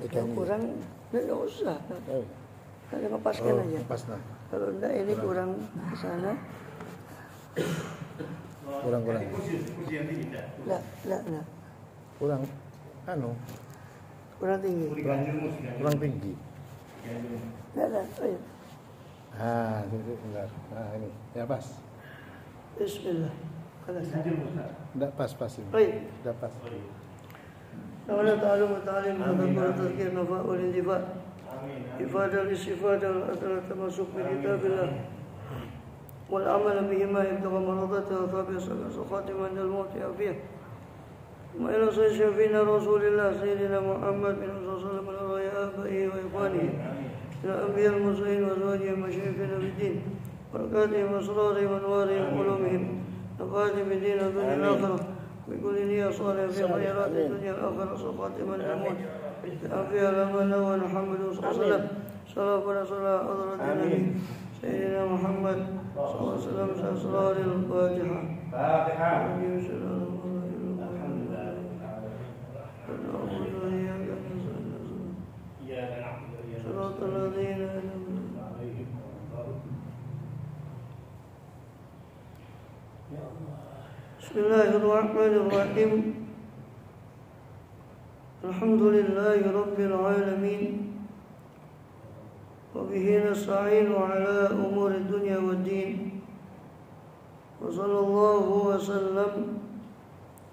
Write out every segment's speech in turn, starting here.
Kalau kurang, nggak usah. Kita ngepaskan aja. Ngepaskan. Kalau enggak ini kurang ke sana. Kurang. Kursi yang tinggi enggak? Enggak. Kurang tinggi. Kurang tinggi. Enggak. Ayo. Bentar. Ini. Ya pas. Bismillah. Enggak pas ini. Baik. Enggak pas. Namanya ta'alum ta'alim tadabbur tazkir nafa'ul intifa' ifadah istifadah adalah termasuk min kitabillah wal amal bihima ibtigha maradatihi wa thabi khatimah al-maut afiyah wa ila sayyidina rasulillah sayyidina Muhammad bin sallallahu alaihi wa abihi wa ikhwanihi ila anbiya al-mursalin wa azwajihim wa shaykhina bid-din barakatihim wa asrarihim wa anwarihim wa ulumihim nafa'atihim bid-din wa dunya al-akhirah بكل نية صالحة في خيرات الدنيا والآخرة خاتما الموت عافية لمن ونحمد صلى الله عليه وسلم صلاة ونصلاة حضرة النبي سيدنا محمد صلى الله عليه وسلم أسرار الفاتحة صراط الذين أنعمت عليهم بسم الله الرحمن الرحيم الحمد لله رب العالمين وبه نستعين على أمور الدنيا والدين وصلى الله وسلم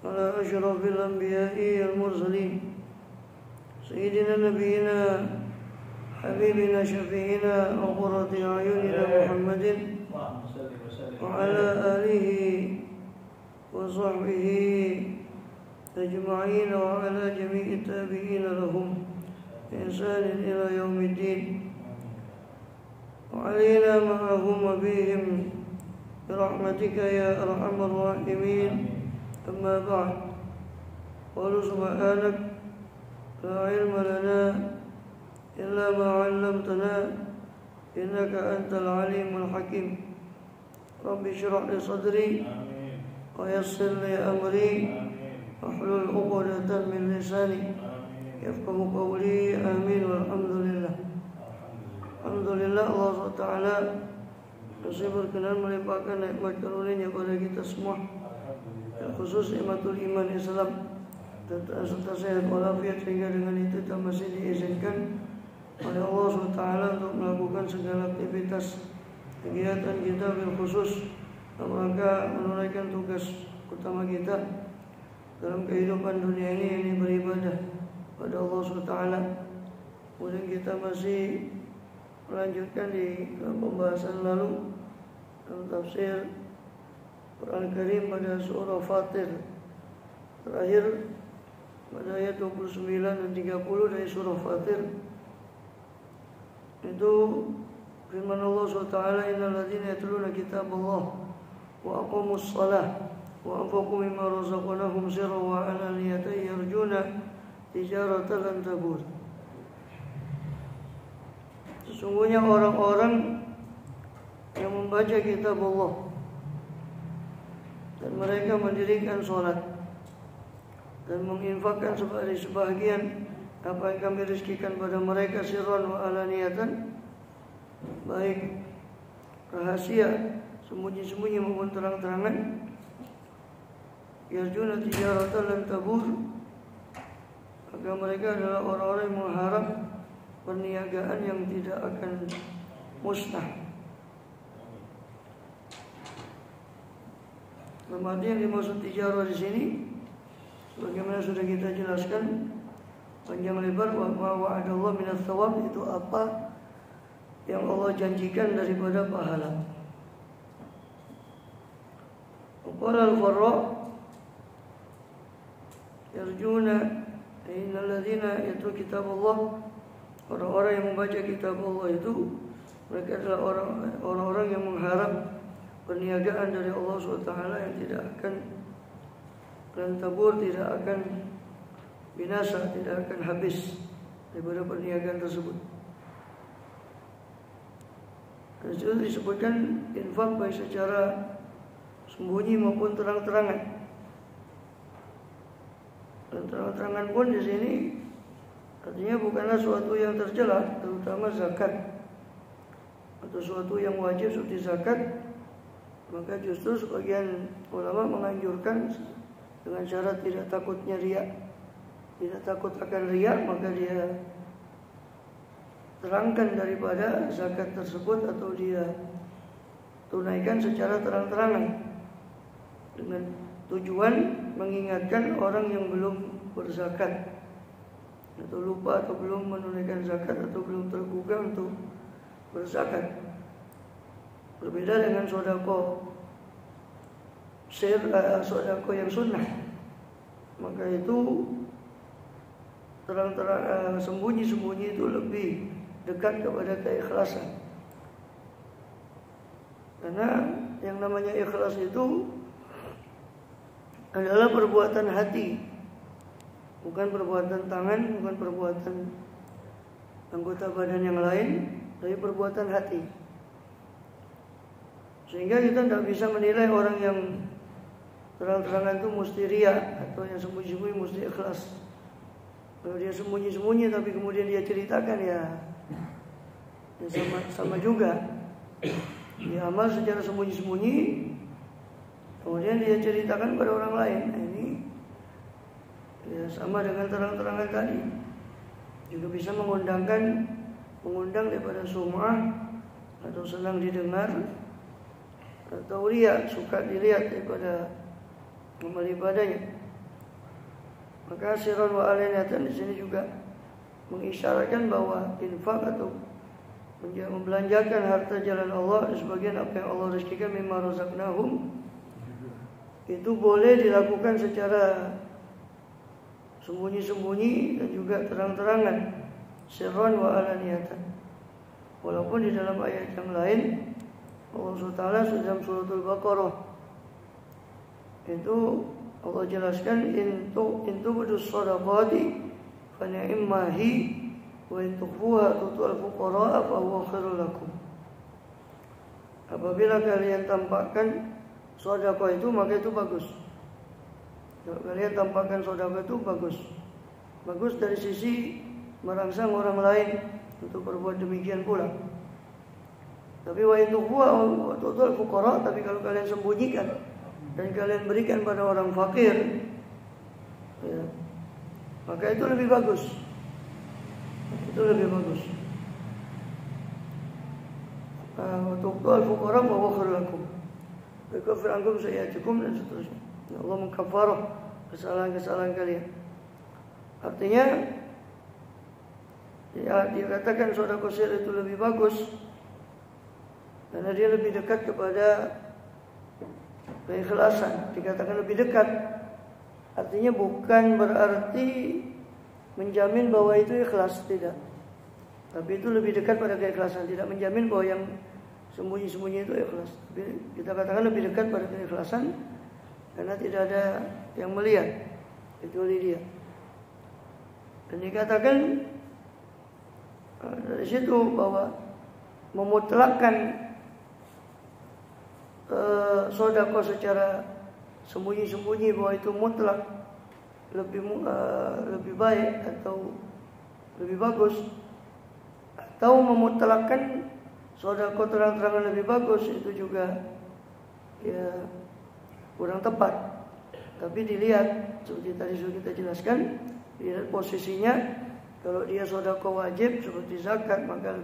على أشرف الأنبياء المرسلين سيدنا نبينا حبيبنا شفيعنا وقرة أعيننا محمد وعلى آله وصحبه أجمعين وعلى جميع التابعين لهم بإحسان إلى يوم الدين وعلينا معهم وبهم برحمتك يا أرحم الراحمين أما بعد قالوا سبحانك لا علم لنا إلا ما علمتنا إنك أنت العليم الحكيم رب اشرح لي صدري ويسر لي أمري واحلل عقدة من لساني يفقه قولي آمين والحمد لله. Alhamdulillah Allah SWT masih berkenan melimpahkan nikmat karunia kepada kita semua, khusus nikmatul iman Islam serta sehat walafiat, sehingga dengan itu kita masih diizinkan oleh Allah SWT untuk melakukan segala aktivitas kegiatan kita bil khusus dalam rangka menunaikan tugas utama kita dalam kehidupan dunia ini beribadah pada Allah SWT. Kemudian kita masih melanjutkan di pembahasan lalu dalam tafsir Quran Karim pada surah Fatir terakhir pada ayat 29 dan 30 dari surah Fatir. Itu firman Allah SWT, innal ladzina yatluna kitaballah wa aqamus shalah wa anfaqu mimma razaqnahum sirran wa alaniyatan yarjuna tijaratan lan tabur. Sesungguhnya orang-orang yang membaca kitab Allah dan mereka mendirikan sholat dan menginfakkan sebagian apa yang kami rizkikan pada mereka sirran wa alaniyatan, baik rahasia sembunyi-sembunyi maupun terang-terangan, yarjuna tijaratan lan tabur, maka mereka adalah orang-orang yang mengharap perniagaan yang tidak akan musnah. Berarti yang dimaksud tijarah di sini, sebagaimana sudah kita jelaskan panjang lebar, bahwa wa'adallah minats thawab itu apa yang Allah janjikan daripada pahala. Qala al-Farra yarjuna innal ladzina yatlu kitabullah, orang-orang yang membaca kitab Allah itu mereka adalah orang-orang yang mengharap perniagaan dari Allah SWT yang tidak akan lantabur, tidak akan binasa, tidak akan habis daripada perniagaan tersebut. Dan itu disebutkan infak baik secara sembunyi maupun terang-terangan. Dan terang-terangan pun di sini Artinya bukanlah suatu yang tercela, terutama zakat atau suatu yang wajib seperti zakat. Maka justru sebagian ulama menganjurkan dengan syarat tidak takutnya riya, tidak takut akan riya, maka dia terangkan daripada zakat tersebut atau dia tunaikan secara terang-terangan dengan tujuan mengingatkan orang yang belum berzakat atau lupa atau belum menunaikan zakat atau belum tergugah untuk berzakat. Berbeda dengan sodako sodako yang sunnah, maka itu terang-terang sembunyi-sembunyi itu lebih dekat kepada keikhlasan. Karena yang namanya ikhlas itu adalah perbuatan hati, bukan perbuatan tangan, bukan perbuatan anggota badan yang lain, tapi perbuatan hati. Sehingga kita tidak bisa menilai orang yang terang-terangan itu mesti riya atau yang sembunyi-sembunyi mesti ikhlas. Kalau dia sembunyi-sembunyi tapi kemudian dia ceritakan ya sama juga. Dia amal secara sembunyi-sembunyi, kemudian dia ceritakan pada orang lain. Ini ya sama dengan terang-terangan tadi. Juga bisa mengundang daripada sum'ah atau senang didengar, atau riya, suka dilihat daripada amal ibadahnya. Maka sirran wa alaniyatan di sini juga mengisyaratkan bahwa infak atau membelanjakan harta jalan Allah sebagian apa yang Allah rezekikan mimma razaqnahum itu boleh dilakukan secara sembunyi-sembunyi dan juga terang-terangan, sirran wa alaniyatan. Walaupun di dalam ayat yang lain Allah SWT dalam suratul Baqarah itu Allah jelaskan intu budus sadaqati fa ni'mahi wa in tukhfuha tu'al fuqara fa huwa khairul lakum. Apabila kalian tampakkan sedekah itu maka itu bagus. Kalau kalian tampakkan sedekah itu bagus. Bagus dari sisi merangsang orang lain untuk berbuat demikian pula. Tapi wa in tukhfuha tu'al fuqara, tapi kalau kalian sembunyikan dan kalian berikan pada orang fakir, ya, maka itu lebih bagus. Itu lebih bagus. Untuk al-fuqara wa khairul lakum. Yakfir ankum sayyi'atikum dan seterusnya. Allah mengkafarah kesalahan-kesalahan kalian. Artinya ya dikatakan sedekah sir itu lebih bagus karena dia lebih dekat kepada keikhlasan. Dikatakan lebih dekat, artinya bukan berarti menjamin bahwa itu ikhlas, tidak. Tapi itu lebih dekat pada keikhlasan, tidak menjamin bahwa yang sembunyi-sembunyi itu ikhlas. Tapi kita katakan lebih dekat pada keikhlasan karena tidak ada yang melihat kecuali dia. Dan dikatakan dari situ bahwa memutlakkan sedekah secara sembunyi-sembunyi bahwa itu mutlak lebih baik atau lebih bagus, atau memutlakkan sedekah terang-terangan lebih bagus, itu juga ya kurang tepat. Tapi dilihat seperti tadi sudah kita jelaskan, dilihat posisinya. Kalau dia sedekah wajib seperti zakat, maka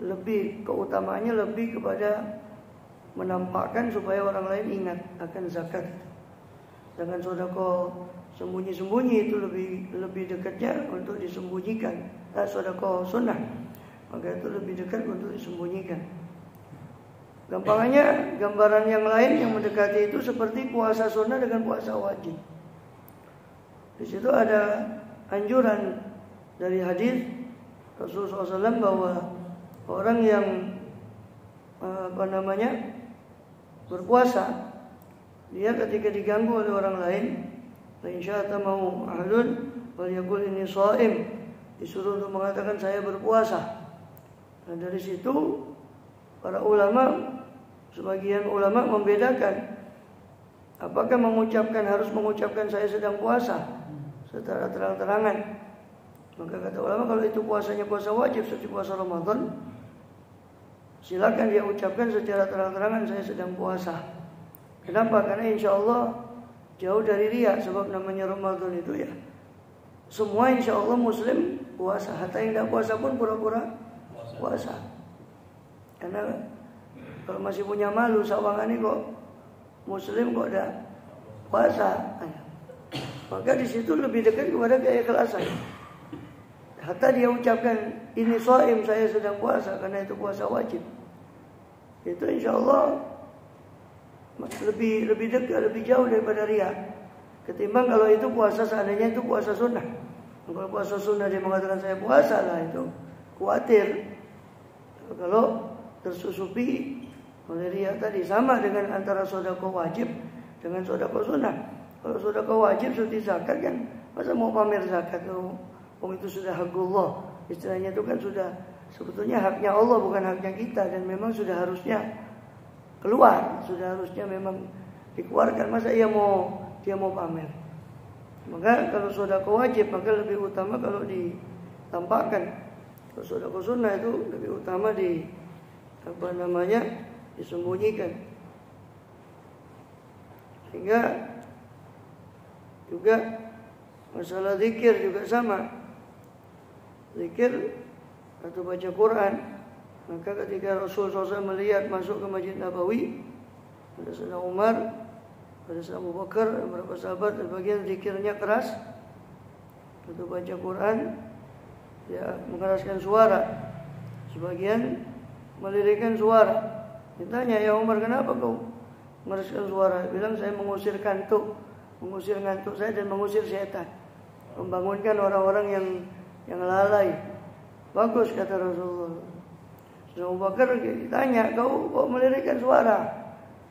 lebih keutamaannya lebih kepada menampakkan supaya orang lain ingat akan zakat. Dengan sedekah sembunyi-sembunyi itu lebih dekatnya untuk disembunyikan. Sedekah sunnah, maka itu lebih dekat untuk disembunyikan. Gampangannya, gambaran yang lain yang mendekati itu seperti puasa sunnah dengan puasa wajib. Di situ ada anjuran dari hadis Rasulullah SAW bahwa orang yang berpuasa, dia ketika diganggu oleh orang lain, la insya'ata mau ahlun wal yaqul inni shaim, disuruh untuk mengatakan saya berpuasa. Dan dari situ para ulama, sebagian ulama membedakan apakah harus mengucapkan saya sedang puasa secara terang-terangan, Maka kata ulama kalau itu puasanya puasa wajib seperti puasa Ramadan, silakan dia ucapkan secara terang-terangan saya sedang puasa. Kenapa? Karena insya Allah jauh dari riya. Sebab namanya Ramadan itu ya semua insya Allah Muslim puasa. Hatta yang tidak puasa pun pura-pura puasa. Karena kalau masih punya malu sawangan ini kok Muslim kok tidak puasa, maka di situ lebih dekat kepada keikhlasan. Hatta dia ucapkan ini shaim, saya sedang puasa, karena itu puasa wajib. Itu insya Allah lebih dekat, lebih jauh daripada riya. Ketimbang kalau itu puasa seandainya itu puasa sunnah. Kalau puasa sunnah dia mengatakan saya puasa lah, itu khawatir. Kalau tersusupi oleh riya tadi, sama dengan antara sedekah wajib dengan sedekah sunnah. Kalau sedekah wajib seperti zakat kan, masa mau pamer zakat kalau itu sudah hakullah. Istilahnya itu kan sudah sebetulnya haknya Allah bukan haknya kita, dan memang sudah harusnya keluar, sudah harusnya memang dikeluarkan. Masa dia mau pamer? Maka kalau sedekah wajib maka lebih utama kalau ditampakkan. Kalau sedekah sunnah itu lebih utama disembunyikan. Sehingga juga masalah zikir juga sama. Zikir atau baca Quran, maka ketika Rasulullah SAW melihat masuk ke Masjid Nabawi, ada Sayyidina Umar, ada Sayyidina Abu Bakar, beberapa sahabat, sebagian zikirnya keras. Atau baca Quran, ya mengeraskan suara, sebagian melirikkan suara. Ditanya, ya Umar, kenapa kau mengeraskan suara? Bilang, saya mengusir ngantuk saya dan mengusir setan, membangunkan orang-orang yang lalai. Bagus kata Rasulullah. Abu Bakar ditanya, kau melirikkan suara?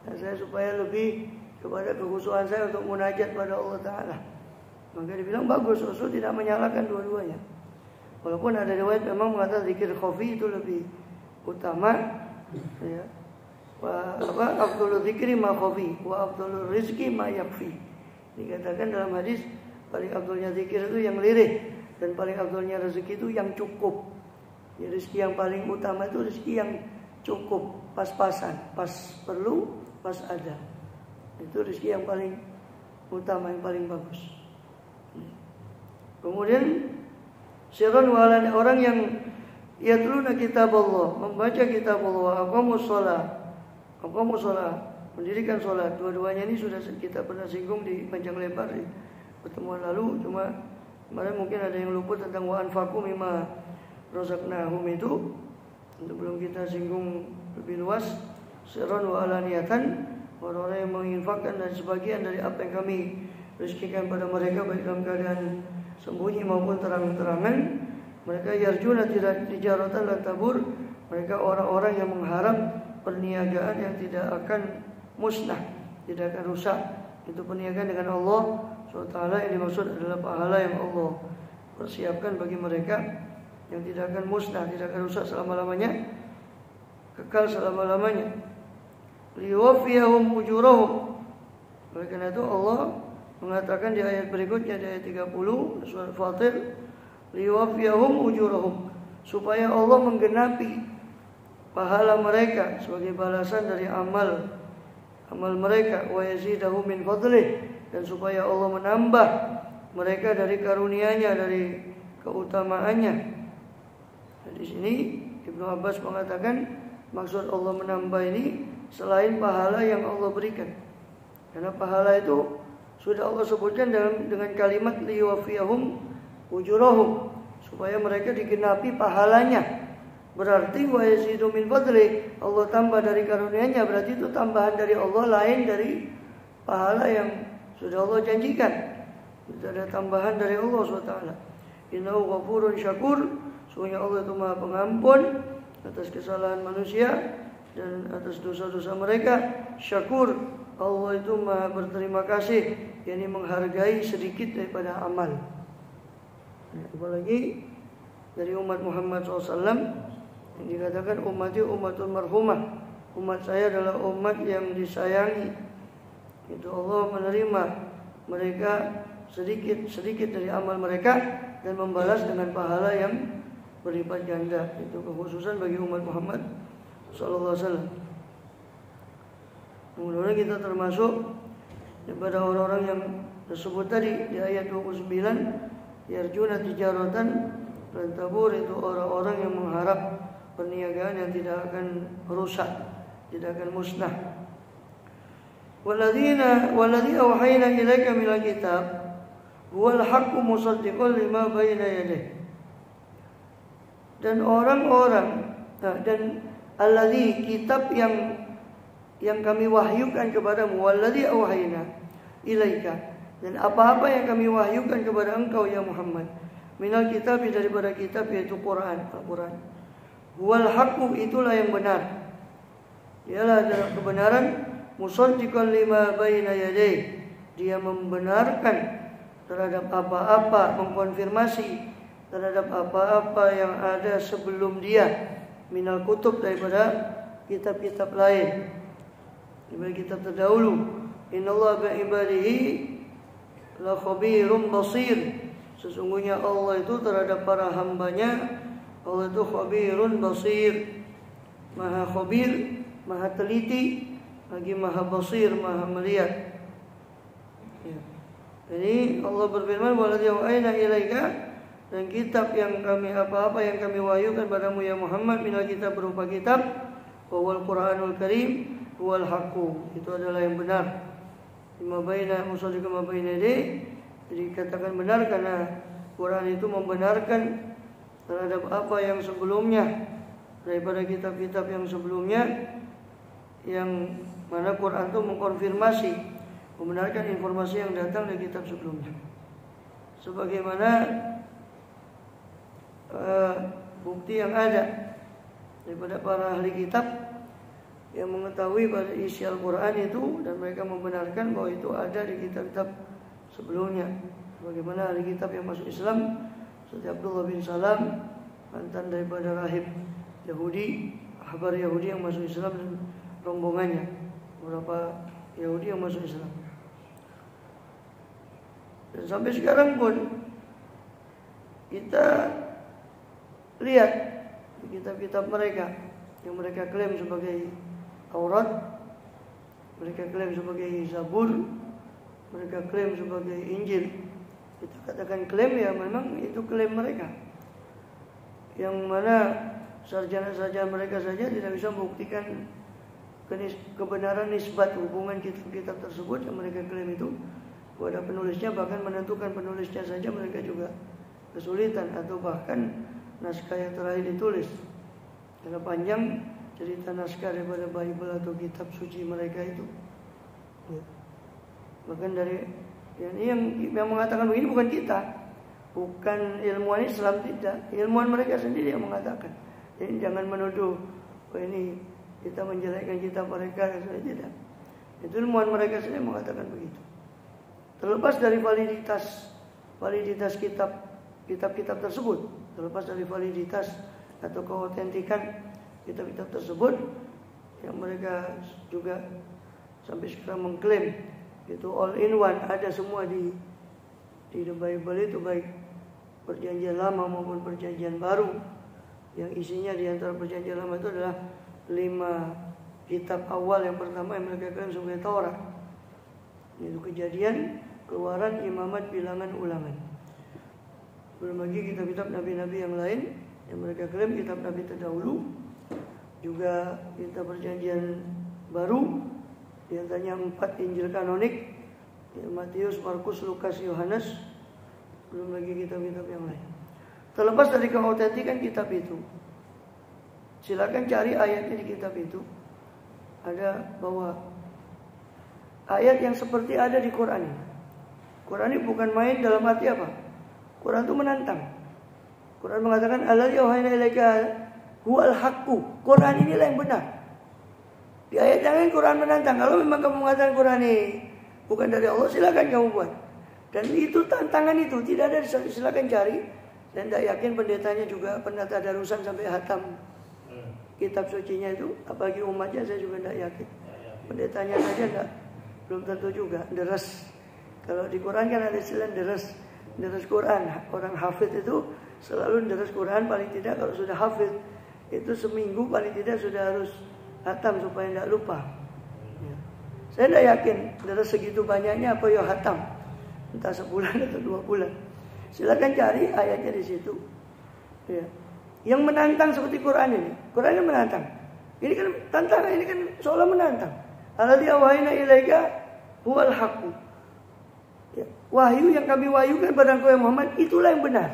Dan saya supaya lebih kepada kekhusyuan saya untuk munajat pada Allah Ta'ala. Maka dibilang bagus, Rasul tidak menyalahkan dua-duanya. Walaupun ada riwayat memang mengatakan zikir khafi itu lebih utama, ya. Afdhalul zikri ma khafi wa afdhalur rizqi ma yakfi. Dikatakan dalam hadis paling afdalnya zikir itu yang lirih, dan paling afdalnya rezeki itu yang cukup. Ya, rezeki yang paling utama itu rezeki yang cukup, pas-pasan, pas perlu, pas ada. Itu rezeki yang paling utama, yang paling bagus. Kemudian sirran walan, orang yang yatluna kitab Allah, membaca kitab Allah, aqamus shalah, mendirikan salat. Dua-duanya ini sudah kita pernah singgung di panjang lebar di pertemuan lalu. Cuma kemarin mungkin ada yang luput tentang wa anfaqu mimma razaqnahum itu, belum kita singgung lebih luas. Sirran wa alaniyatan, orang-orang yang menginfakkan dan sebagian dari apa yang kami rezekikan pada mereka, baik dalam keadaan sembunyi maupun terang-terangan. Mereka yarjuna tijaratan lan tabur, mereka orang-orang yang mengharap perniagaan yang tidak akan musnah, tidak akan rusak. Itu perniagaan dengan Allah SWT. Yang dimaksud adalah pahala yang Allah persiapkan bagi mereka, yang tidak akan musnah, tidak akan rusak selama-lamanya, kekal selama-lamanya. Liwafiyahum ujurahum. Oleh karena itu Allah mengatakan di ayat berikutnya, di ayat 30 surat Fatir, liwafiyahum ujurahum, supaya Allah menggenapi pahala mereka sebagai balasan dari amal mereka, wa yazidahum min fadlih, dan supaya Allah menambah mereka dari karunia-Nya, dari keutamaannya. Nah, di sini Ibnu Abbas mengatakan maksud Allah menambah ini selain pahala yang Allah berikan. Karena pahala itu sudah Allah sebutkan dengan kalimat liwafiyahum ujurahum, supaya mereka digenapi pahalanya. Berarti wa yazidu min fadli, Allah tambah dari karunia-Nya, berarti itu tambahan dari Allah lain dari pahala yang sudah Allah janjikan. Itu ada tambahan dari Allah SWT. Innahu ghafurun syakur, sungguhnya Allah itu Maha Pengampun atas kesalahan manusia dan atas dosa-dosa mereka. Syakur, Allah itu Maha berterima kasih, yakni menghargai sedikit daripada amal. Apalagi dari umat Muhammad SAW yang dikatakan ummati ummatul marhumah, umat saya adalah umat yang disayangi. Itu Allah menerima mereka sedikit dari amal mereka dan membalas dengan pahala yang berlipat ganda. Itu kekhususan bagi umat Muhammad sallallahu alaihi wasallam. Mudah-mudahan kita termasuk daripada orang-orang yang tersebut tadi di ayat 29, yarjuna tijaratan lan tabur, itu orang-orang yang mengharap perniagaan yang tidak akan rusak, tidak akan musnah. Walladzi awhayna ilaika minal kitab huwal haqqu musaddiqan lima bayna yadayhi. Dan orang-orang dan alladzi, kitab yang kami wahyukan kepadamu, walladzi awhayna ilaika, dan apa-apa yang kami wahyukan kepada engkau ya Muhammad, minal kitab, daripada kitab, yaitu Quran, Al-Quran. Huwal haqqu, itulah yang benar, ialah adalah kebenaran, musaddiqan lima baina yadayhi, dia membenarkan terhadap apa-apa, mengkonfirmasi terhadap apa-apa yang ada sebelum dia, minal kutub, daripada kitab-kitab lain, daripada kitab terdahulu. Innallaha bi'ibadihi la khabirum basir, sesungguhnya Allah itu terhadap para hambanya, Allah itu khabirun basir, maha khabir, maha teliti, lagi maha basir, maha melihat. Ya. Jadi Allah berfirman, walladzi awhayna ilaika, dan kitab yang kami, apa-apa yang kami wahyukan padamu ya Muhammad, minal kitab, berupa kitab, wal Qur'anul Karim, wal haqqu, itu adalah yang benar. Lima baina musaddiqan ma baina yadayhi, jadi katakan benar karena Quran itu membenarkan terhadap apa yang sebelumnya, daripada kitab-kitab yang sebelumnya, yang mana Quran itu mengkonfirmasi, membenarkan informasi yang datang dari kitab sebelumnya. Sebagaimana bukti yang ada daripada para ahli kitab yang mengetahui pada isi Al-Quran itu, dan mereka membenarkan bahwa itu ada di kitab-kitab sebelumnya. Bagaimana ahli kitab yang masuk Islam seperti Abdullah bin Salam, mantan daripada rahib Yahudi, ahbar Yahudi yang masuk Islam, dan rombongannya, beberapa Yahudi yang masuk Islam. Dan sampai sekarang pun kita lihat di kitab-kitab mereka yang mereka klaim sebagai Taurat, mereka klaim sebagai Zabur, mereka klaim sebagai Injil. Kita katakan klaim, ya memang itu klaim mereka, yang mana sarjana-sarjana mereka saja tidak bisa membuktikan kebenaran nisbat hubungan kitab-kitab tersebut yang mereka klaim itu kepada penulisnya. Bahkan menentukan penulisnya saja mereka juga kesulitan, atau bahkan naskah yang terakhir ditulis karena panjang cerita naskah daripada Bible atau kitab suci mereka itu. Ya. Bahkan dari yang mengatakan begini bukan kita, bukan ilmuwan Islam, tidak, ilmuwan mereka sendiri yang mengatakan. Jadi jangan menuduh, ini kita menjelekkan kitab mereka, tidak. Itu ilmuwan mereka sendiri mengatakan begitu. Terlepas dari validitas kitab-kitab tersebut, terlepas dari validitas atau keautentikan kitab-kitab tersebut, yang mereka juga sampai sekarang mengklaim itu all in one, ada semua di The Bible itu, baik perjanjian lama maupun perjanjian baru, yang isinya di antara perjanjian lama itu adalah 5 kitab awal. Yang pertama yang mereka klaim sebagai Taurat, yaitu Kejadian, Keluaran, Imamat, Bilangan, Ulangan. Belum lagi kitab-kitab nabi-nabi yang lain yang mereka klaim kitab nabi terdahulu, juga kitab perjanjian baru, di antaranya 4 Injil kanonik, Matius, Markus, Lukas, Yohanes. Belum lagi kitab-kitab yang lain. Terlepas dari keautentikan kitab itu, silakan cari ayatnya di kitab itu. Ada bahwa ayat yang seperti ada di Quran. Quran ini bukan main, dalam arti apa? Quran itu menantang. Quran mengatakan alladzi auhayna ilaika huwal haqqu. Quran inilah yang benar. Di ayat yang lain Quran menantang. Kalau memang kamu mengatakan Quran ini bukan dari Allah, silakan kamu buat. Dan itu tantangan itu tidak ada, silakan cari. Dan tidak yakin pendetanya juga pernah tadarusan sampai hatam kitab sucinya itu, apalagi umatnya saya juga tidak yakin. Pendetanya saja belum tentu juga deres Kalau di Quran kan ada istilah deres Quran. Orang hafid itu selalu deres Quran, paling tidak kalau sudah hafid itu seminggu paling tidak sudah harus hatam supaya tidak lupa. Ya. Saya tidak yakin deres segitu banyaknya apa ya hatam, entah sebulan atau 2 bulan. Silakan cari ayatnya di situ. Ya. Yang menantang seperti Quran ini, Quran ini menantang. Ini kan tantangan, ini kan seolah menantang. Alladzi awhayna ilaika huwal haqq. Ya. Wahyu yang kami wahyukan pada engkau ya Muhammad, itulah yang benar.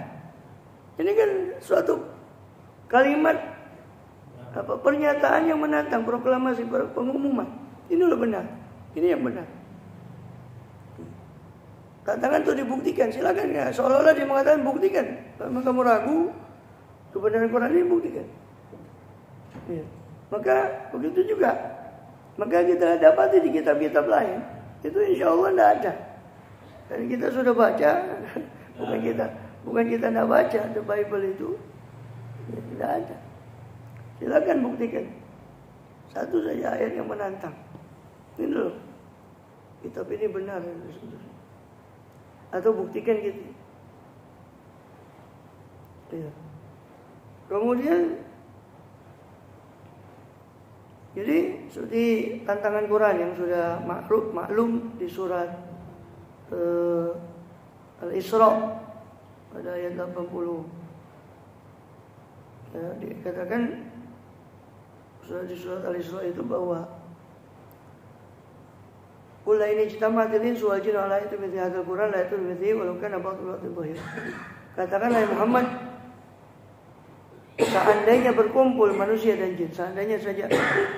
Ini kan suatu kalimat pernyataan yang menantang, proklamasi, pengumuman. Inilah benar. Ini yang benar. Katakan itu dibuktikan, silakan ya. Seolah-olah dia mengatakan buktikan. Kalau kamu ragu kebenaran Quran ini, buktikan. Ya. Maka begitu juga. Maka kita dapati di kitab-kitab lain itu insya Allah tidak ada. Dan kita sudah baca, bukan kita tidak baca the Bible itu, ya, tidak ada. Silakan buktikan. Satu saja ayat yang menantang. Ini loh, kitab ini benar. Atau buktikan gitu. Ya. Kemudian, jadi seperti tantangan Quran yang sudah maklum di surat Al-Isra pada ayat 80. Ya, dikatakan di surat Al-Isra itu bahwa Qul ini ijtama'atil insu wal jinnu ala ayati mithli hadzal Qur'an la ya'tuna mithlihi walau kana ba'dhuhum dhahir. Katakanlah Muhammad, seandainya berkumpul manusia dan jin, seandainya saja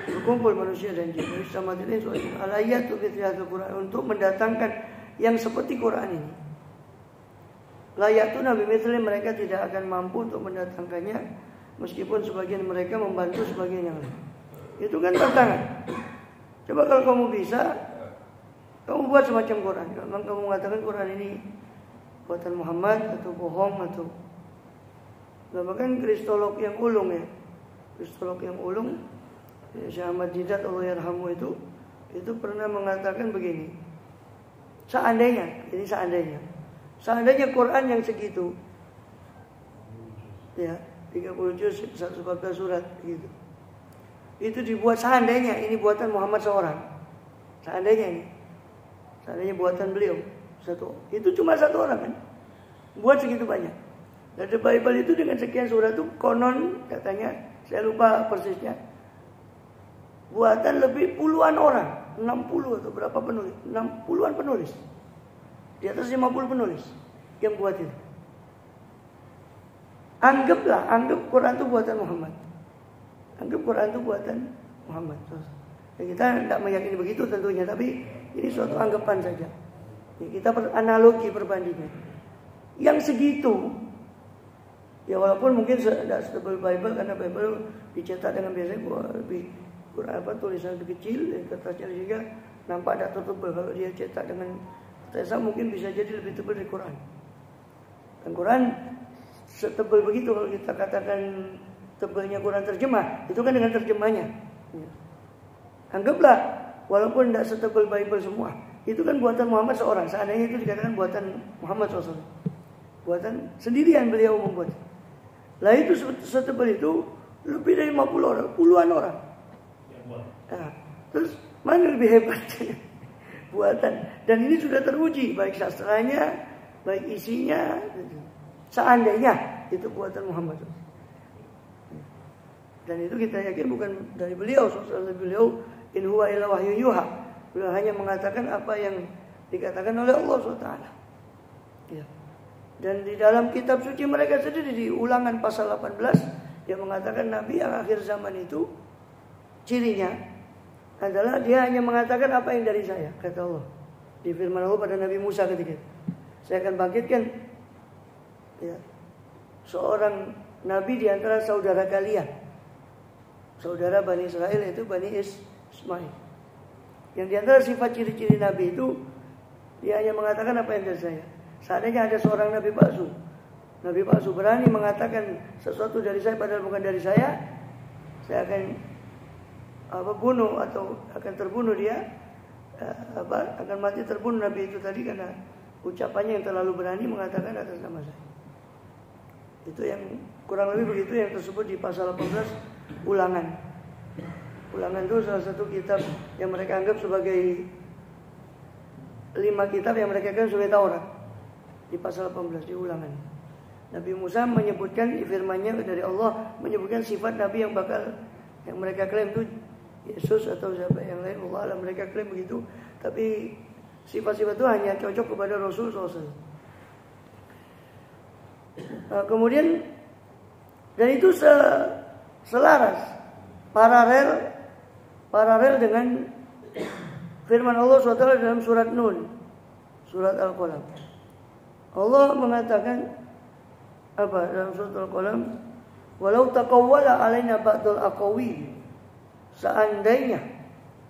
berkumpul manusia dan jin, ijtama'atil insu wal jinnu ala ayati mithli hadzal Qur'an, untuk mendatangkan yang seperti Quran ini. La ya'tuna bimithlihi, mereka tidak akan mampu untuk mendatangkannya, meskipun sebagian mereka membantu sebagian yang lain. Itu kan tantangan. Coba kalau kamu bisa, kamu buat semacam Quran. Kalau kamu mengatakan Quran ini buatan Muhammad atau bohong atau, bahkan kristolog yang ulung ya, kristolog yang ulung, Syekh Ahmad Didat Allah yarhamu itu pernah mengatakan begini. Seandainya Quran yang segitu, ya 30 juz 114 surat gitu, itu dibuat, seandainya ini buatan Muhammad seorang, seandainya buatan beliau satu, itu cuma satu orang kan, buat segitu banyak. Dan Bible itu dengan sekian surat itu konon katanya, saya lupa persisnya, buatan lebih puluhan orang, 60 atau berapa penulis, 60-an penulis, di atas 50 penulis yang buat itu. Anggap Quran itu buatan Muhammad. Anggap Quran itu buatan Muhammad. Ya, kita tidak meyakini begitu tentunya, tapi ini suatu anggapan saja. Ya, kita analogi perbandingan. Yang segitu, ya walaupun mungkin tidak setebal Bible, karena Bible dicetak dengan biasanya lebih tulisan lebih kecil, kertasnya juga nampak tidak tertebal. Kalau dia cetak dengan kertas mungkin bisa jadi lebih tebal dari Quran. Dan Quran setebal begitu, kalau kita katakan tebalnya Quran terjemah, itu kan dengan terjemahnya. Ya. Anggaplah walaupun tidak setebal Bible semua, itu kan buatan Muhammad seorang. Seandainya itu dikatakan buatan Muhammad SAW, buatan sendirian beliau membuat. Lah itu setebal itu lebih dari 50 orang, puluhan orang. Nah, terus mana lebih hebat buatan? Dan ini sudah teruji baik sastranya, baik isinya. Seandainya itu buatan Muhammad. Dan itu kita yakin bukan dari beliau, soal beliau in huwa illa wahyu yuha. Beliau hanya mengatakan apa yang dikatakan oleh Allah SWT. Ya. Dan di dalam kitab suci mereka sendiri di Ulangan pasal 18 dia mengatakan Nabi yang akhir zaman itu cirinya adalah dia hanya mengatakan apa yang dari saya, kata Allah. Di firman Allah pada Nabi Musa ketika itu, saya akan bangkitkan ya, seorang nabi di antara saudara kalian, saudara Bani Israel, itu Bani Ismail. Yang di antara sifat ciri-ciri nabi itu, dia hanya mengatakan apa yang dari saya. Seandainya ada seorang nabi palsu berani mengatakan sesuatu dari saya padahal bukan dari saya akan bunuh atau akan terbunuh dia akan mati terbunuh Nabi itu tadi karena ucapannya yang terlalu berani mengatakan atas nama saya. Itu yang kurang lebih begitu yang tersebut di pasal 18 Ulangan. Ulangan itu salah satu kitab yang mereka anggap sebagai 5 kitab yang mereka anggap sebagai Taurat. Di pasal 18 di Ulangan. Nabi Musa menyebutkan firman-Nya dari Allah, menyebutkan sifat Nabi yang mereka klaim itu Yesus atau siapa yang lain, Allah mereka klaim begitu. Tapi sifat-sifat itu hanya cocok kepada Rasul SAW. Kemudian dan itu selaras, paralel dengan firman Allah SWT dalam surat Nun, surat Al-Qalam. Allah mengatakan apa dalam surat Al-Qalam? Walau taqawwala alaina ba'dul aqawil. Seandainya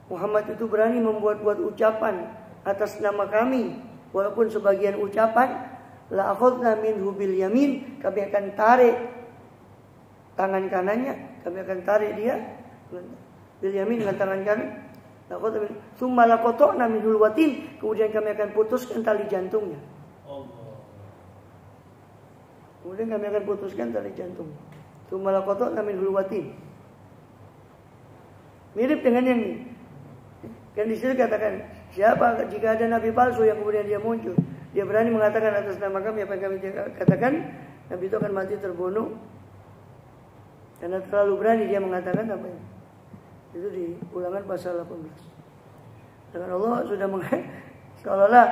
Muhammad itu berani membuat-buat ucapan atas nama kami, walaupun sebagian ucapan, la akhadna minhu bil yamin, kami akan tarik tangan kanannya, kami akan tarik dia bil yamin dengan tangan kanan. La akhadna min tsumma laqata'na minhul watin, kemudian kami akan putuskan tali jantungnya. Kemudian kami akan putuskan tali jantung. Tsumma laqata'na minhul watin. Mirip dengan yang ini. Kan di sini katakan, siapa jika ada nabi palsu yang kemudian dia muncul, dia berani mengatakan atas nama kami apa yang kami katakan, nabi itu akan mati terbunuh. Karena terlalu berani dia mengatakan apa ini. Itu di Ulangan pasal 18. Dan Allah sudah seolah-olah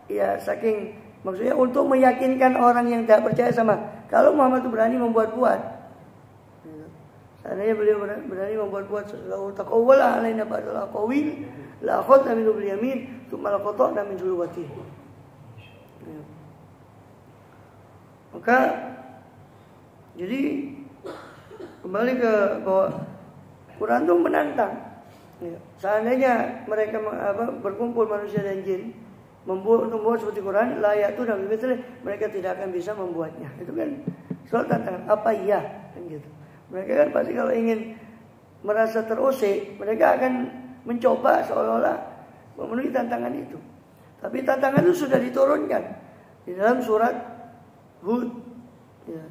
ya saking maksudnya untuk meyakinkan orang yang tidak percaya sama kalau Muhammad itu berani membuat-buat. Seandainya beliau berani membuat-buat lau taqawwala alaina ba'dal aqawil la akhadna minhu bil yamin tsumma laqata'na minhu watin. Maka jadi kembali ke bahwa Quran itu menantang. Seandainya mereka berkumpul manusia dan jin membuat seperti Quran, layatu nabi betul, mereka tidak akan bisa membuatnya. Itu kan soal tantangan. Apa iya kan gitu. Mereka kan pasti kalau ingin merasa terusik, mereka akan mencoba seolah-olah memenuhi tantangan itu. Tapi tantangan itu sudah diturunkan di dalam surat Hud, ya,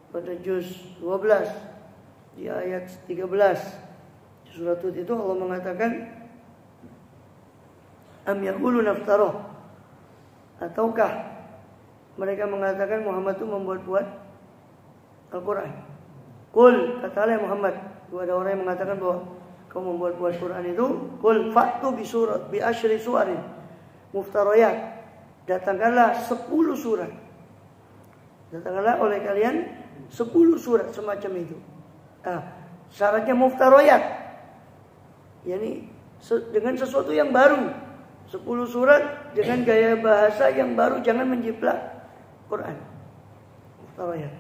pada juz 12 di ayat 13. Di surat Hud itu Allah mengatakan, am yaquluna naftarah, ataukah mereka mengatakan Muhammad itu membuat-buat Al-Quran. Qul, katalah Muhammad, ada orang yang mengatakan bahwa kau membuat-buat Quran itu, qul fa'tu bi asyri suwarin muftarayat, datangkanlah 10 surat. Datangkanlah oleh kalian 10 surat semacam itu. Syaratnya muftarayat, yakni dengan sesuatu yang baru. 10 surat dengan gaya bahasa yang baru, jangan menjiplak Quran. Muftarayat.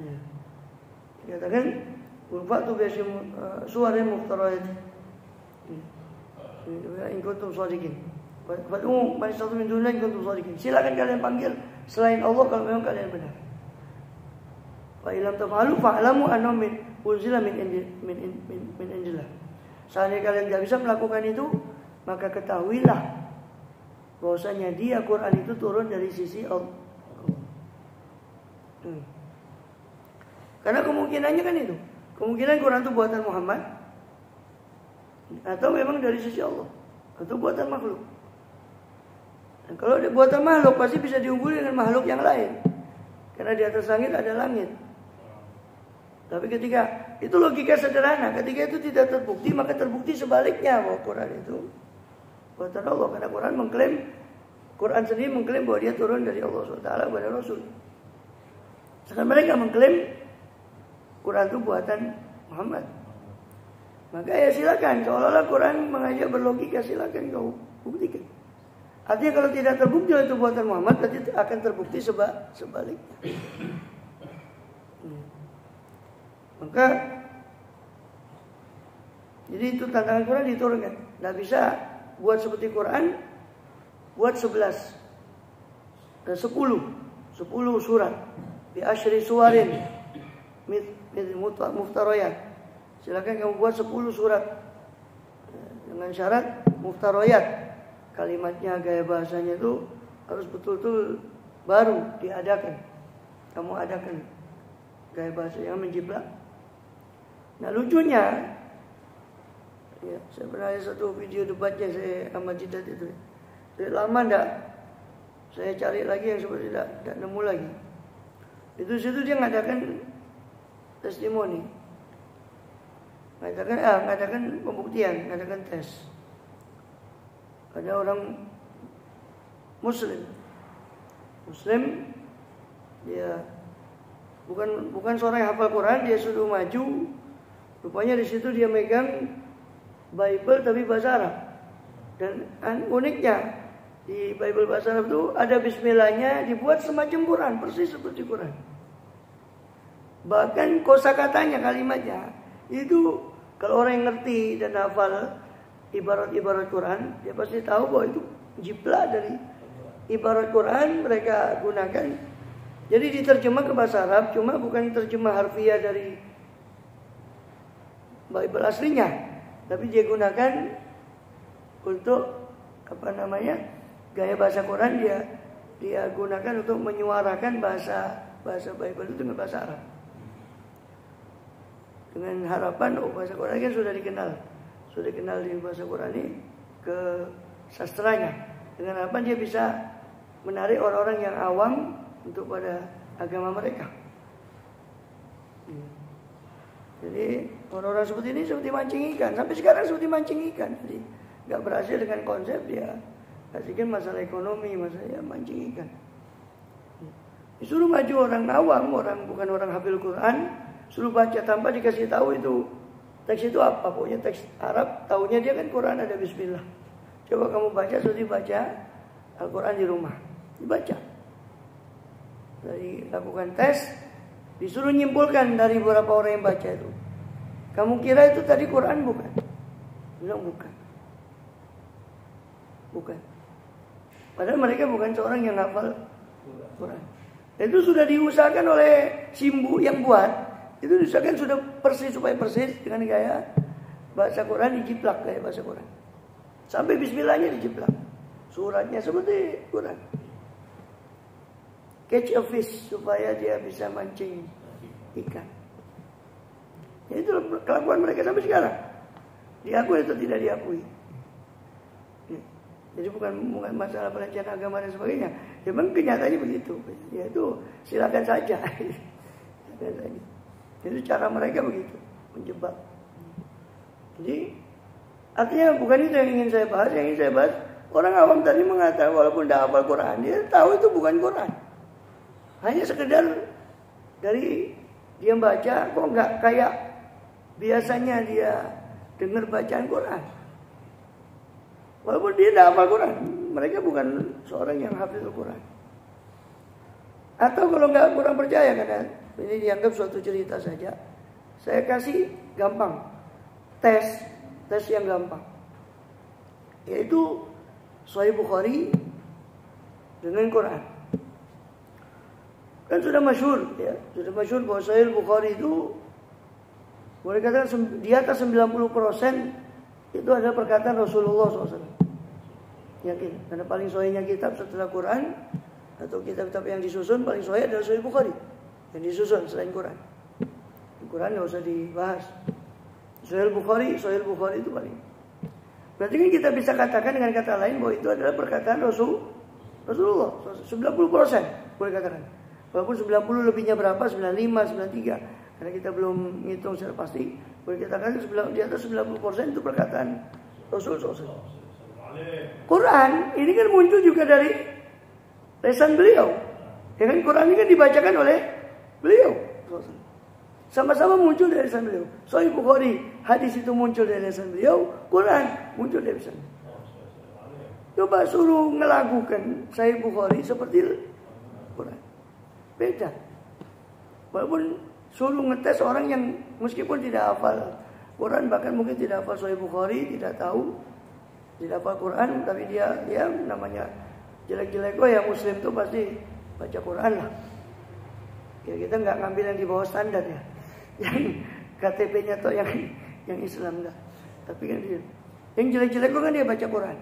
Ya. Dikatakan Fa'tu bi suwarin muftarayat. In kuntum shadiqin. Fa'tu man istatu min dunillahi in kuntum shadiqin. Silakan kalian panggil selain Allah kalau memang kalian benar. Fa ilam taf'alu fa'lamu annahu min unzila min indillah. Seandainya kalian tidak bisa melakukan itu, maka ketahuilah bahwasanya dia Quran itu turun dari sisi Allah. Karena kemungkinannya kan itu. Kemungkinan Quran itu buatan Muhammad, atau memang dari sisi Allah, atau buatan makhluk. Dan kalau buatan makhluk pasti bisa diungguli dengan makhluk yang lain. Karena di atas langit ada langit. Tapi ketika itu logika sederhana, ketika itu tidak terbukti, maka terbukti sebaliknya bahwa Quran itu buatan Allah. Karena Quran sendiri mengklaim bahwa dia turun dari Allah SWT kepada Rasul. Sekarang mereka mengklaim Quran itu buatan Muhammad. Maka ya silakan, seolah-olah Quran mengajak berlogika, silakan kau buktikan. Artinya kalau tidak terbukti itu buatan Muhammad, berarti akan terbukti sebaliknya. Maka jadi itu tantangan Quran diturunkan. Tidak bisa buat seperti Quran, buat 10 surat bi asyri suwarin muftarayat. Silakan kamu buat 10 surat dengan syarat muftaroyat, kalimatnya, gaya bahasanya itu harus betul-betul baru diadakan. Kamu adakan gaya bahasa yang menjiplak. Nah lucunya, ya, saya pernah ada satu video debatnya saya sama Jidat itu. Sudah lama enggak saya cari lagi yang seperti tidak nemu lagi. Itu situ dia ngadakan testimoni, ngadakan pembuktian, ngadakan tes. Ada orang Muslim, dia bukan seorang yang hafal Quran, dia suruh maju. Rupanya di situ dia megang Bible tapi bahasa Arab. Dan uniknya di Bible bahasa Arab itu ada bismillahnya dibuat semacam Quran, persis seperti Quran. Bahkan kosakatanya, kalimatnya itu kalau orang yang ngerti dan hafal ibarat-ibarat Quran, dia pasti tahu bahwa itu jiplak dari ibarat Quran mereka gunakan. Jadi diterjemah ke bahasa Arab, cuma bukan terjemah harfiah dari Bible aslinya, tapi dia gunakan untuk gaya bahasa Quran, dia gunakan untuk menyuarakan bahasa Bible itu dengan bahasa Arab. Dengan harapan bahasa Quran kan sudah dikenal di bahasa Quran ini ke sastranya. Dengan harapan dia bisa menarik orang-orang yang awam untuk pada agama mereka. Jadi orang-orang seperti ini seperti mancing ikan. Sampai sekarang seperti mancing ikan. Jadi nggak berhasil dengan konsep dia kasihkan masalah ekonomi, masalah mancing ikan. Disuruh maju orang awam, bukan orang hafal Quran, suruh baca tanpa dikasih tahu itu teks itu apa. Pokoknya teks Arab, tahunya dia kan Quran ada Bismillah. Coba kamu baca, suruh dibaca Al-Quran di rumah, dibaca. Dari lakukan tes, disuruh nyimpulkan dari beberapa orang yang baca itu. Kamu kira itu tadi Quran bukan? Bilang bukan. Padahal mereka bukan seorang yang hafal Quran. Itu sudah diusahakan oleh Simbu yang buat. Itu diusahakan sudah persis supaya persis dengan gaya bahasa Quran dijiplak, gaya bahasa Quran. Sampai bismillahnya dijiplak. Suratnya seperti Quran. Catch a fish supaya dia bisa mancing ikan. Ya, itu kelakuan mereka sampai sekarang. Diakui atau tidak diakui. Ya. Jadi bukan masalah pelecehan agama dan sebagainya. Ya, memang kenyataannya begitu. Ya itu silakan saja. Silakan saja. Itu cara mereka begitu, menjebak. Jadi artinya bukan itu yang ingin saya bahas. Yang ingin saya bahas, orang awam tadi mengatakan walaupun tidak hafal Quran, dia tahu itu bukan Quran. Hanya sekedar dari dia baca, kok nggak kayak biasanya dia dengar bacaan Quran. Walaupun dia tidak hafal Quran, mereka bukan seorang yang hafal Quran. Atau kalau nggak kurang percaya, karena ini dianggap suatu cerita saja, saya kasih gampang tes yang gampang, yaitu Sahih Bukhari dengan Quran. Kan sudah masyhur, ya, sudah masyhur bahwa Sahih Bukhari itu boleh katakan di atas 90% itu adalah perkataan Rasulullah SAW. Yakin, karena paling sahihnya kitab setelah Quran atau kitab-kitab yang disusun paling sahih adalah Sahih Bukhari yang disusun selain Quran. Quran nggak usah dibahas. Sahih Bukhari itu paling. Berarti kan kita bisa katakan dengan kata lain bahwa itu adalah perkataan Rasulullah 90% boleh katakan. Walaupun 90 lebihnya berapa, 95, 93. Karena kita belum ngitung secara pasti. Boleh kita katakan di atas 90% itu perkataan Rasul SAW. Quran ini kan muncul juga dari lisan beliau. Ya kan, Quran ini kan dibacakan oleh beliau. Sama-sama muncul dari lisan beliau. Sahih Bukhari, hadis itu muncul dari lisan beliau. Quran muncul dari lisan beliau. Coba suruh ngelakukan Sahih Bukhari seperti Quran. Beda. Walaupun suruh ngetes orang yang meskipun tidak hafal Quran, bahkan mungkin tidak hafal Sahih Bukhari, tidak tahu, tidak hafal Quran, tapi dia namanya jelek-jelek kok ya, Muslim itu pasti baca Quran lah. Ya, kita nggak ngambil yang di bawah standar ya, yang KTP-nya atau yang Islam enggak. Tapi kan dia, Yang jelek-jelek kan dia baca Quran.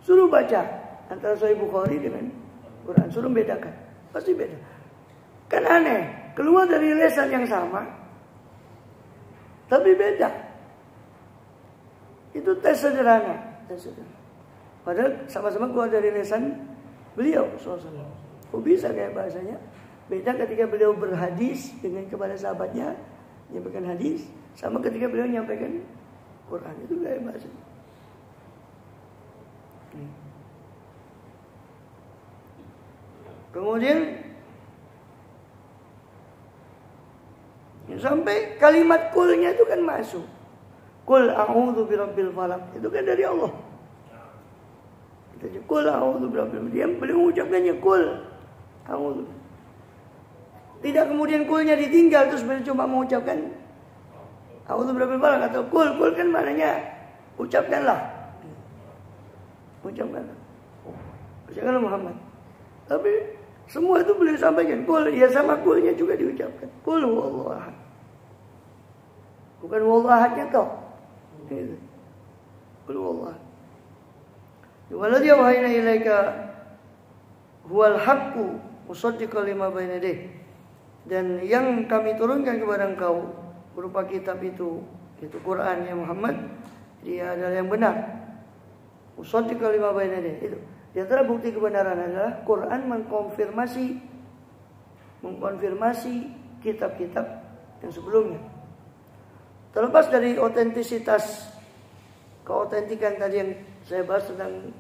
Suruh baca antara Sahih Bukhari dengan Quran, suruh bedakan, pasti beda. Kan aneh, keluar dari lesan yang sama, tapi beda. Itu tes sederhana. Padahal sama-sama keluar dari lesan beliau SAW. Kok bisa kayak bahasanya? Beda ketika beliau berhadis dengan kepada sahabatnya, menyampaikan hadis, sama ketika beliau menyampaikan Quran. Itu kayak bahasanya. Kemudian sampai kalimat kulnya itu kan masuk. Kul a'udzu birabbil falaq. Itu kan dari Allah. Kul a'udzu birabbil falaq. Dia beliau mengucapkannya kul a'udzu. Tidak kemudian kulnya ditinggal terus beliau cuma mengucapkan a'udzu birabbil falaq atau kul kan maknanya ucapkanlah. Ucapkanlah Muhammad. Tapi semua itu beliau sampaikan. Kul, ya sama kulnya juga diucapkan. Kul huwallahu ahad. Bukan wallahu ahadnya toh. Kul huwallahu ahad. Waladhi awhayna ilaika huwal haqqu musaddiqan lima baina yadayhi. Dan yang kami turunkan kepada engkau berupa kitab itu Quran ya Muhammad, dia adalah yang benar. Musaddiqan lima baina yadayhi. Itu. Di antara bukti kebenaran adalah Quran mengkonfirmasi kitab-kitab yang sebelumnya. Terlepas dari keautentikan tadi yang saya bahas tentang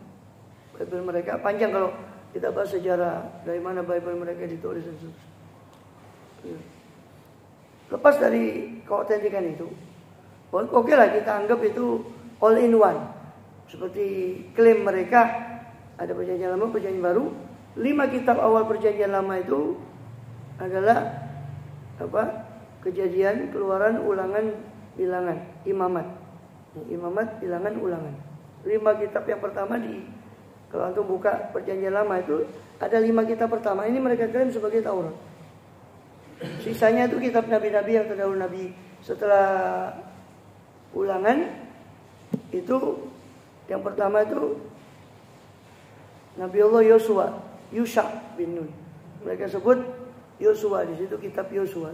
Bible mereka, panjang kalau kita bahas sejarah dari mana Bible mereka ditulis dan seterusnya. Lepas dari keautentikan itu, oke lah kita anggap itu all in one. Seperti klaim mereka, ada perjanjian lama, perjanjian baru. 5 kitab awal perjanjian lama itu adalah Kejadian, Keluaran, Ulangan, Bilangan, Imamat. Imamat, Bilangan, Ulangan. 5 kitab yang pertama kalau antum buka perjanjian lama itu ada 5 kitab pertama. Ini mereka klaim sebagai Taurat. Sisanya itu kitab nabi-nabi yang terdahulu nabi. Setelah Ulangan itu yang pertama itu Nabi Allah Yusha bin Nun. Mereka sebut Yosua, di situ kitab Yusha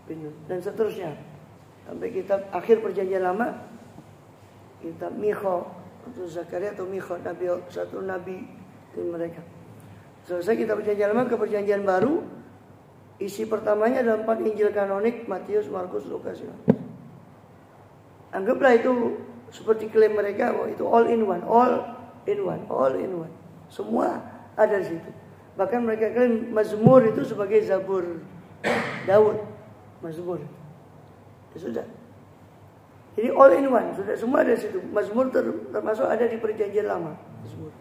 bin Nun dan seterusnya sampai kitab akhir perjanjian lama, kitab Mikha atau Zakaria atau Mikha, satu nabi dari mereka. Selesai kitab perjanjian lama ke perjanjian baru, isi pertamanya adalah 4 Injil kanonik, Matius, Markus, Lukas. Anggaplah itu seperti klaim mereka bahwa itu all in one. Semua ada di situ. Bahkan mereka klaim Mazmur itu sebagai Zabur Daud. Mazmur. Ya sudah. Jadi all in one, sudah semua ada di situ. Mazmur termasuk ada di perjanjian lama. Mazmur.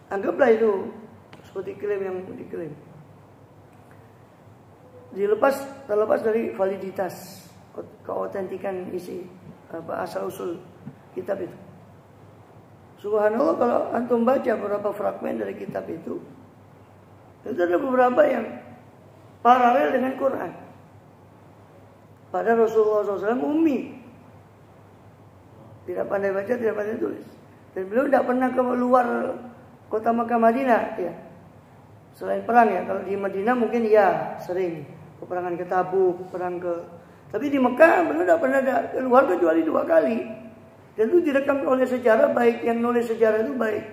Anggaplah itu seperti klaim yang diklaim. Terlepas dari validitas, keautentikan isi asal usul kitab itu. Subhanallah, kalau antum baca beberapa fragmen dari kitab itu ada beberapa yang paralel dengan Quran. Padahal Rasulullah SAW ummi, tidak pandai baca, tidak pandai tulis, dan beliau tidak pernah keluar kota Makkah Madinah. Ya, selain perang ya, kalau di Madinah mungkin ya sering peperangan ke Tabuk, tapi di Mekah beliau tidak pernah keluar kecuali 2 kali. Dan itu direkam oleh sejarah, baik yang nulis sejarah itu baik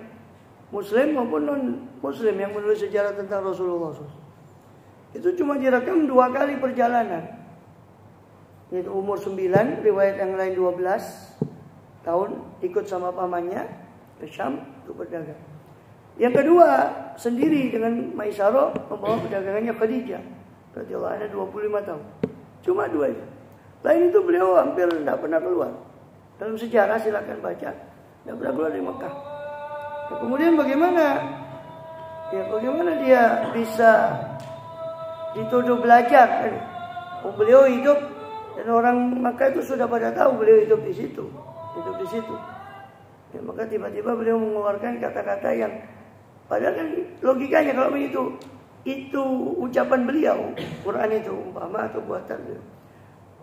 Muslim maupun non-Muslim yang menulis sejarah tentang Rasulullah SAW. Itu cuma direkam 2 kali perjalanan. Yaitu umur 9, riwayat yang lain 12 tahun, ikut sama pamannya ke Syam untuk berdagang. Yang kedua, sendiri dengan Maisarah membawa perdagangannya Khadijah radhiyallahu anha 25 tahun. Cuma 2 itu. Lain itu beliau hampir tidak pernah keluar. Dalam sejarah silakan baca, tidak pernah keluar dari Mekah. Nah, kemudian bagaimana dia bisa dituduh belajar? Beliau hidup dan orang Mekah itu sudah pada tahu beliau hidup di situ. Ya, maka tiba-tiba beliau mengeluarkan kata-kata yang padahal kan logikanya kalau begitu itu ucapan beliau, Quran itu umpama atau buatan beliau.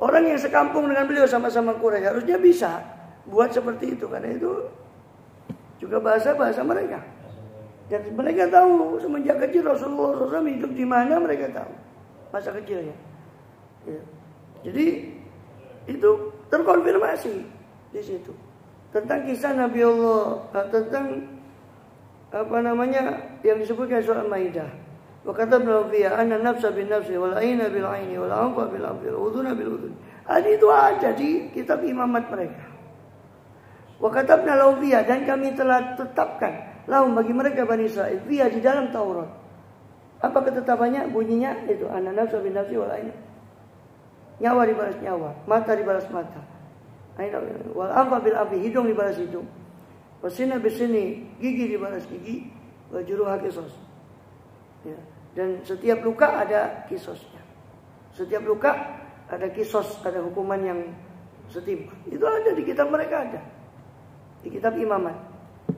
Orang yang sekampung dengan beliau sama-sama Quraisy harusnya bisa buat seperti itu, karena itu juga bahasa mereka. Dan mereka tahu semenjak kecil Rasulullah SAW hidup di mana, mereka tahu masa kecilnya. Ya. Jadi itu terkonfirmasi di situ tentang kisah Nabi Allah, tentang yang disebutkan surah Al-Maidah. Wa katabna fiha anna nafsa bin nafsi wal aina bil aini wal anfa bil anfi wal udhuna bil udhun. Itu ada di kitab imamat mereka. Wa katabna lahu fiha, dan kami telah tetapkan lahum bagi mereka Bani Israil fiha di dalam Taurat. Apa ketetapannya? Bunyinya itu anna nafsa bin nafsi wal aina. Nyawa dibalas nyawa, mata dibalas mata. Wal anfa bil anfi, hidung dibalas hidung. Wasina bisini, gigi dibalas gigi. Wa juruha qisas. Ya. Dan setiap luka ada kisosnya. Setiap luka ada kisos, ada hukuman yang setimpal. Itu ada di kitab mereka, ada di kitab imamat.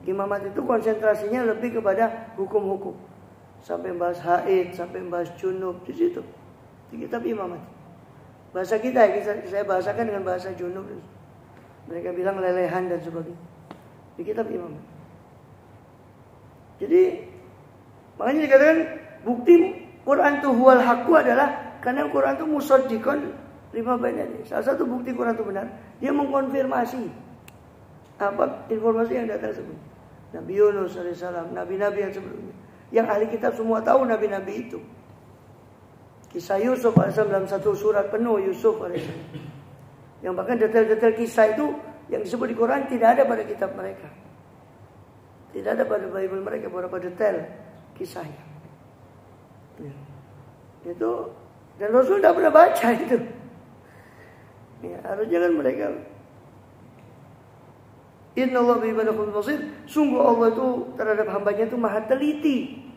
Imamat itu konsentrasinya lebih kepada hukum-hukum, sampai membahas haid, sampai membahas junub di situ di kitab imamat. Bahasa kita, saya bahasakan dengan bahasa junub. Mereka bilang lelehan dan sebagainya di kitab imamat. Jadi makanya dikatakan bukti Quran itu huwal haqqu adalah karena Quran itu musaddiqan lima bainani. Salah satu bukti Quran itu benar, dia mengkonfirmasi apa informasi yang datang sebelumnya. Nabi Yunus alaihissalam, nabi-nabi yang sebelumnya, yang ahli kitab semua tahu nabi-nabi itu. Kisah Yusuf alaihissalam dalam satu surat penuh Yusuf alaihissalam, yang bahkan detail-detail kisah itu yang disebut di Quran tidak ada pada kitab mereka, tidak ada pada Bible mereka, beberapa detail kisahnya. Ya. Itu, dan Rasul tidak pernah baca itu. Ya, harusnya kan mereka. Inna Allah bi'ibadakum basir. Sungguh Allah itu terhadap hambanya itu maha teliti,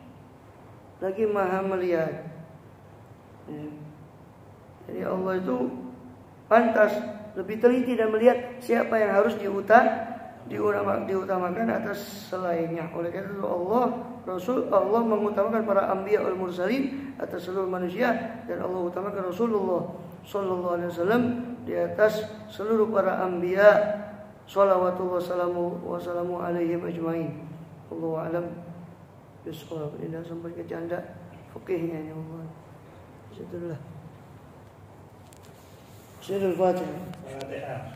lagi maha melihat. Ya. Jadi Allah itu pantas lebih teliti dan melihat siapa yang harus diutamakan atas selainnya. Oleh karena itu Allah mengutamakan para anbiya wal mursalin atas seluruh manusia, dan Allah utamakan Rasulullah sallallahu alaihi wasallam di atas seluruh para anbiya. Shalawatullah wassalamu alaihim ajmain. Allahu a'lam bishawab. Ini sampai ke janda fikihnya ini Allah. Syukurlah. Syukur Fatihah.